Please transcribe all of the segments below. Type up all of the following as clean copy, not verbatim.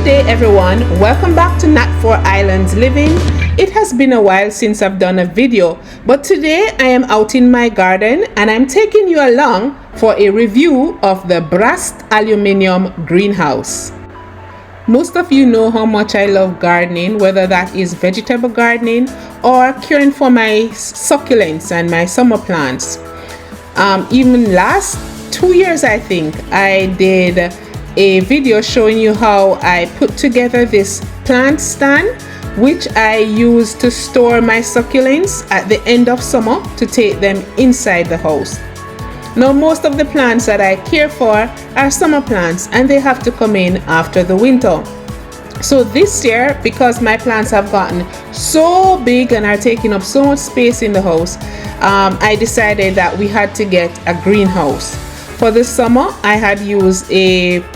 day everyone, welcome back to Nat 4 Islands Living. It has been a while since I've done a video, but today I am out in my garden and I'm taking you along for a review of the Brast Aluminum Greenhouse. Most of you know how much I love gardening, whether that is vegetable gardening or caring for my succulents and my summer plants. Even last 2 years I think I did a video showing you how I put together this plant stand which I use to store my succulents at the end of summer to take them inside the house. Now most of the plants that I care for are summer plants and they have to come in after the winter. So this year, because my plants have gotten so big and are taking up so much space in the house, I decided that we had to get a greenhouse. For the summer, I had used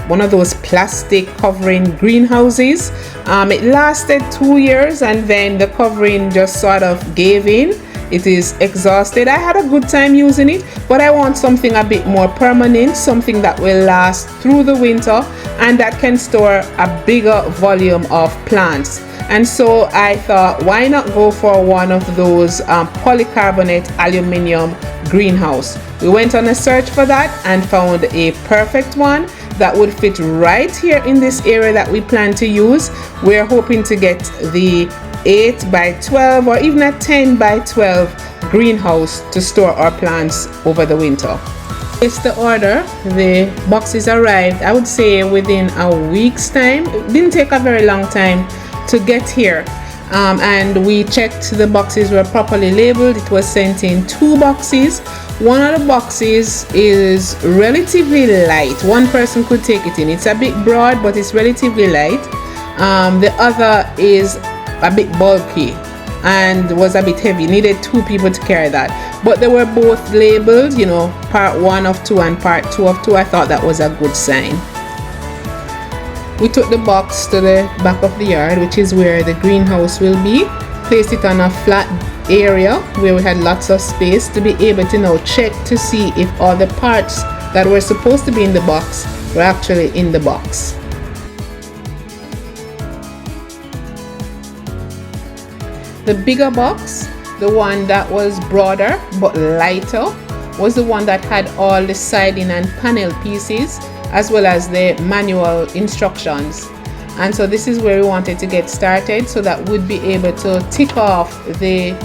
one of those plastic covering greenhouses. It lasted 2 years and then the covering just sort of gave in. It is exhausted. I had a good time using it, but I want something a bit more permanent, something that will last through the winter and that can store a bigger volume of plants. And so I thought, why not go for one of those polycarbonate aluminium greenhouse. We went on a search for that and found a perfect one that would fit right here in this area that we plan to use. We're hoping to get the 8 by 12 or even a 10 by 12 greenhouse to store our plants over the winter. It's the order. The boxes arrived, I would say, within a week's time. It didn't take a very long time to get here. And we checked the boxes were properly labeled. It was sent in 2 boxes. One of the boxes is relatively light. One person could take it in. It's a bit broad, but it's relatively light. The other is a bit bulky and was a bit heavy. Needed 2 people to carry that. But they were both labeled, you know, part 1 of 2 and part 2 of 2. I thought that was a good sign. We took the box to the back of the yard, which is where the greenhouse will be. Placed it on a flat area where we had lots of space to be able to now check to see if all the parts that were supposed to be in the box were actually in the box. The bigger box, the one that was broader but lighter, was the one that had all the siding and panel pieces as well as the manual instructions. And so this is where we wanted to get started so that we'd be able to tick off the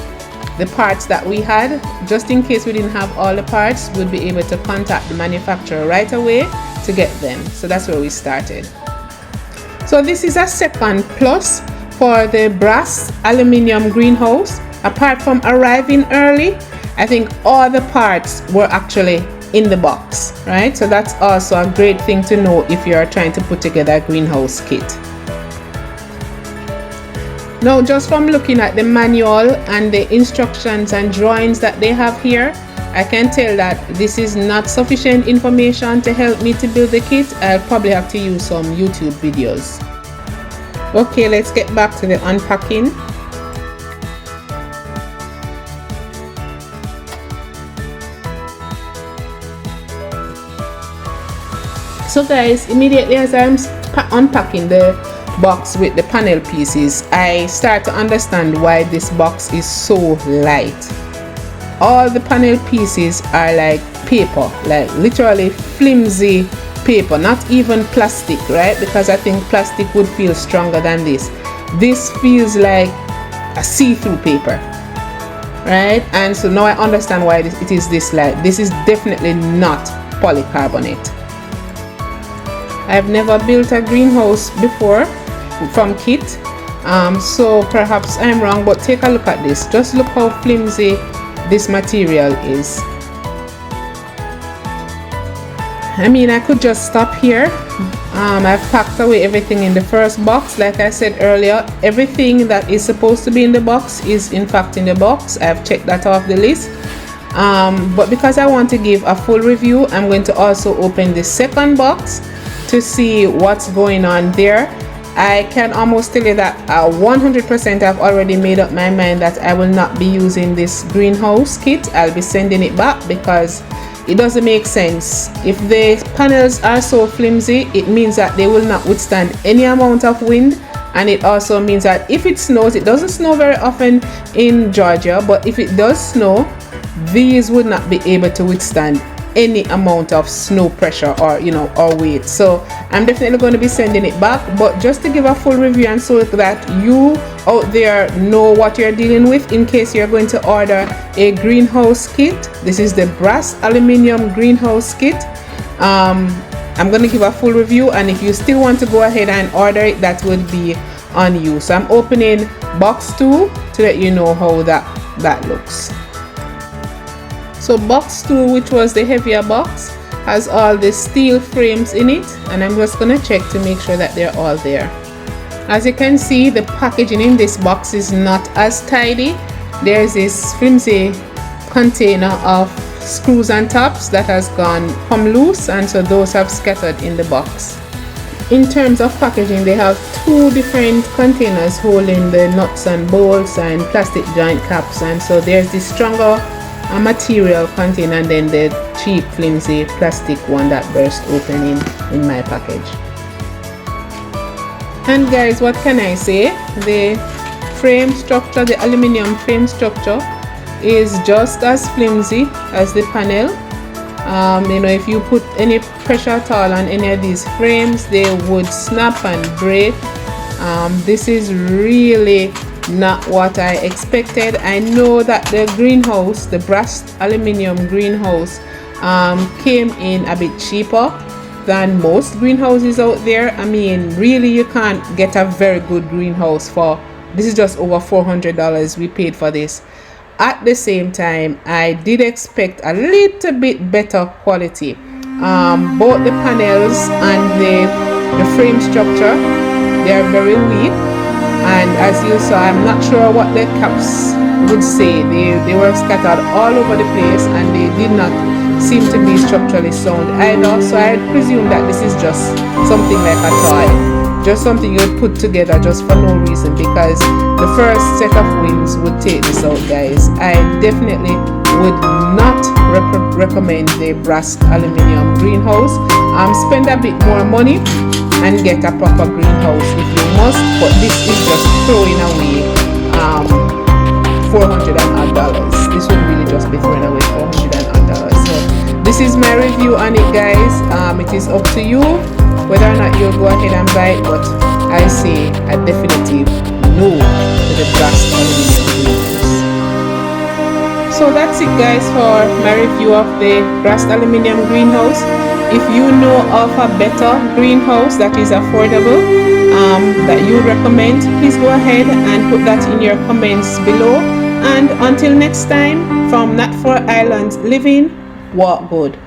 parts that we had. Just in case we didn't have all the parts, we'd be able to contact the manufacturer right away to get them. So that's where we started. So this is a second plus for the Brast Aluminum Greenhouse. Apart from arriving early, I think all the parts were actually in the box, right? So that's also a great thing to know if you are trying to put together a greenhouse kit. Now, just from looking at the manual and the instructions and drawings that they have here, I can tell that this is not sufficient information to help me to build the kit. I'll probably have to use some YouTube videos. Okay, let's get back to the unpacking. So guys, immediately as I'm unpacking the box with the panel pieces, I start to understand why this box is so light. All the panel pieces are like paper, like literally flimsy paper, not even plastic, right? Because I think plastic would feel stronger than this. This feels like a see-through paper, right? And so now I understand why it is this light. This is definitely not polycarbonate. I've never built a greenhouse before from kit, so perhaps I'm wrong, but take a look at this. Just look how flimsy this material is. I mean, I could just stop here. I've packed away everything in the first box. Like I said earlier, everything that is supposed to be in the box is in fact in the box. I've checked that off the list. But because I want to give a full review, I'm going to also open the second box to see what's going on there. I can almost tell you that 100% I've already made up my mind that I will not be using this greenhouse kit. I'll be sending it back because it doesn't make sense. If the panels are so flimsy, it means that they will not withstand any amount of wind. And it also means that if it snows, it doesn't snow very often in Georgia, but if it does snow, these would not be able to withstand any amount of snow pressure or or weight. So I'm definitely going to be sending it back, but just to give a full review and so that you out there know what you're dealing with in case you're going to order a greenhouse kit. This is the Brast Aluminum Greenhouse kit. I'm going to give a full review, and if you still want to go ahead and order it, that would be on you. So I'm opening box 2 to let you know how that looks. So box 2, which was the heavier box, has all the steel frames in it, and I'm just going to check to make sure that they're all there. As you can see, the packaging in this box is not as tidy. There's this flimsy container of screws and tops that has come loose, and so those have scattered in the box. In terms of packaging, they have 2 different containers holding the nuts and bolts and plastic joint caps, and so there's the stronger material container and then the cheap flimsy plastic one that burst open in my package. And guys, what can I say? The frame structure, the aluminum frame structure, is just as flimsy as the panel. If you put any pressure at all on any of these frames, they would snap and break. This is really not what I expected. I know that the greenhouse, the Brast Aluminum Greenhouse, came in a bit cheaper than most greenhouses out there. I mean, really, you can't get a very good greenhouse for this. Is just over $400 we paid for this. At the same time, I did expect a little bit better quality. Both the panels and the frame structure, they are very weak, and as you saw, I'm not sure what the caps would say. They were scattered all over the place, and they did not seem to be structurally sound either. So I presume that this is just something like a toy, just something you would put together just for no reason, because the first set of winds would take this out, guys. I definitely would not recommend the Brast Aluminum Greenhouse. Spend a bit more money and get a proper greenhouse if you must, but this is just throwing away $400 and odd. This would really just be throwing away $400 and odd. So this is my review on it, guys. It is up to you whether or not you'll go ahead and buy it, but I say a definitive no to the Brast Aluminum Greenhouse. So that's it, guys, for my review of the Brast Aluminum Greenhouse. If you know of a better greenhouse that is affordable, that you recommend, please go ahead and put that in your comments below. And until next time, from Nat 4 Islands Living, walk good.